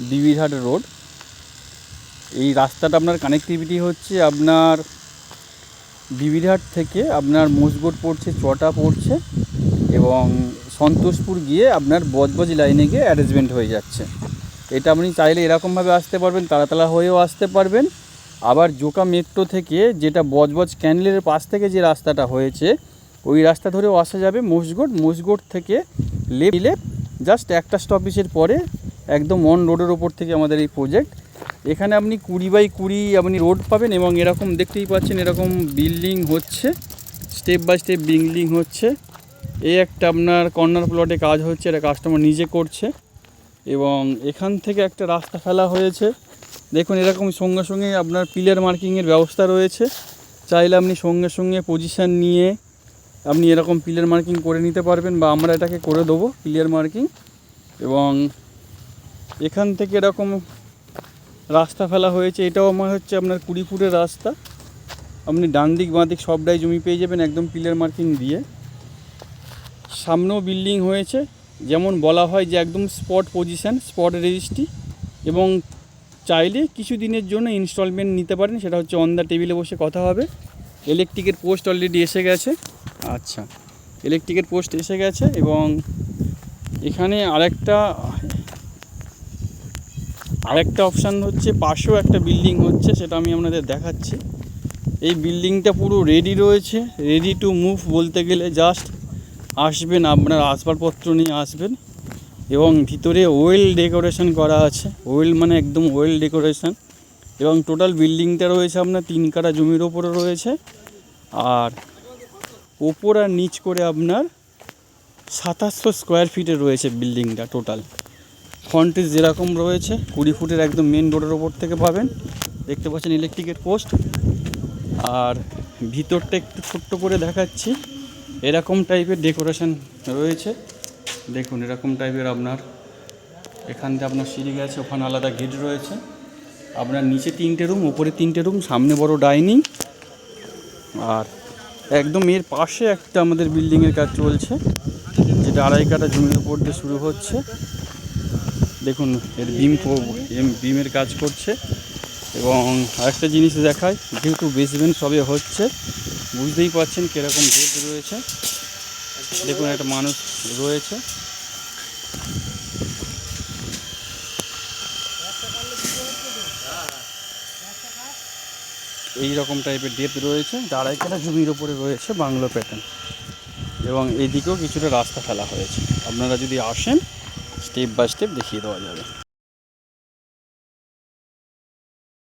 Bibirhat road. এই রাস্তাটা আপনার কানেক্টিভিটি হচ্ছে আপনার বিবিরহাট থেকে আপনার মোষগোড পড়ছে, চটা পড়ছে এবং সন্তোষপুর গিয়ে আপনার বজবজ লাইনে গিয়ে অ্যারেঞ্জমেন্ট হয়ে যাচ্ছে। এটা আপনি চাইলে এরকমভাবে আসতে পারবেন, তারাতলা হয়েও আসতে পারবেন। আবার জোকা মেট্রো থেকে যেটা বজবজ ক্যানেলের পাশ থেকে যে রাস্তাটা হয়েছে ওই রাস্তা ধরেও আসা যাবে মোষগোড থেকে লেফট জাস্ট একটা স্টপেজের পরে একদম অন রোডের ওপর থেকে আমাদের এই প্রজেক্ট। এখানে আপনি 20x20 আপনি রোড পাবেন এবং এরকম দেখতেই পাচ্ছেন এরকম বিল্ডিং হচ্ছে, স্টেপ বাই স্টেপ বিল্ডিং হচ্ছে। এই একটা আপনার কর্নার প্লটে কাজ হচ্ছে, এটা কাস্টমার নিজে করছে এবং এখান থেকে একটা রাস্তা ফেলা হয়েছে। দেখুন এরকম সঙ্গে সঙ্গে আপনার পিলার মার্কিংয়ের ব্যবস্থা রয়েছে। চাইলে আপনি সঙ্গে সঙ্গে পজিশান নিয়ে আপনি এরকম পিলার মার্কিং করে নিতে পারবেন বা আমরা এটাকে করে দেবো পিলার মার্কিং। এবং এখান থেকে এরকম রাস্তা ফেলা হয়েছে, এটাও আমার হচ্ছে আপনার 20 ফুটের রাস্তা। আপনি ডান দিক বাঁ দিক সবটাই জমি পেয়ে যাবেন একদম পিলার মার্কিং দিয়ে। সামনেও বিল্ডিং হয়েছে, যেমন বলা হয় যে একদম স্পট পজিশান, স্পট রেজিস্ট্রি। এবং চাইলে কিছু দিনের জন্য ইনস্টলমেন্ট নিতে পারেন, সেটা হচ্ছে অন দ্য টেবিলে বসে কথা হবে। ইলেকট্রিকের পোস্ট অলরেডি এসে গেছে। আচ্ছা, ইলেকট্রিকের পোস্ট এসে গেছে এবং এখানে আরেকটা অপশান হচ্ছে পাশেও একটা বিল্ডিং হচ্ছে, সেটা আমি আপনাদের দেখাচ্ছি। এই বিল্ডিংটা পুরো রেডি রয়েছে, রেডি টু মুভ বলতে গেলে। জাস্ট আসবেন, আপনার আসবাবপত্র নিয়ে আসবেন এবং ভিতরে ওয়েল ডেকোরেশন করা আছে। ওয়েল মানে একদম ওয়েল ডেকোরেশন। এবং টোটাল বিল্ডিংটা রয়েছে আপনার 3 কাঠা জমির ওপরে রয়েছে। আর ওপর আর নিচ করে আপনার 2700 স্কোয়ার ফিটে রয়েছে বিল্ডিংটা টোটাল। ফ্রন্টেজ যেরকম রয়েছে 20 ফুটের একদম মেন রোডের ওপর থেকে পাবেন। দেখতে পাচ্ছেন ইলেকট্রিকের পোস্ট। আর ভিতরটা একটু ছোট্ট করে দেখাচ্ছি, এরকম টাইপের ডেকোরেশন রয়েছে। দেখুন এরকম টাইপের আপনার এখান থেকে আপনার সিঁড়ি গেছে, ওখানে আলাদা গেট রয়েছে। আপনার নিচে 3টে রুম, ওপরে 3টে রুম, সামনে বড় ডাইনিং। আর একদম এর পাশে একটা আমাদের বিল্ডিংয়ের কাজ চলছে, যেটা 2.5 কাঠা জমির উপর দিয়ে শুরু হচ্ছে। দেখুন এর বিমের কাজ করছে। এবং আরেকটা জিনিস দেখায়, যেহেতু বেসমেন্ট সবে হচ্ছে বুঝতেই পারছেন কীরকম ভেদ রয়েছে। দেখুন একটা মানুষ রয়েছে। এই রকম টাইপের ডেপথ রয়েছে, 2.5 কাঠা জমির ওপরে রয়েছে বাংলো প্যাটার্ন। এবং এইদিকেও কিছুটা রাস্তা ফেলা হয়েছে, আপনারা যদি আসেন স্টেপ বাই স্টেপ দেখিয়ে দেওয়া যাবে।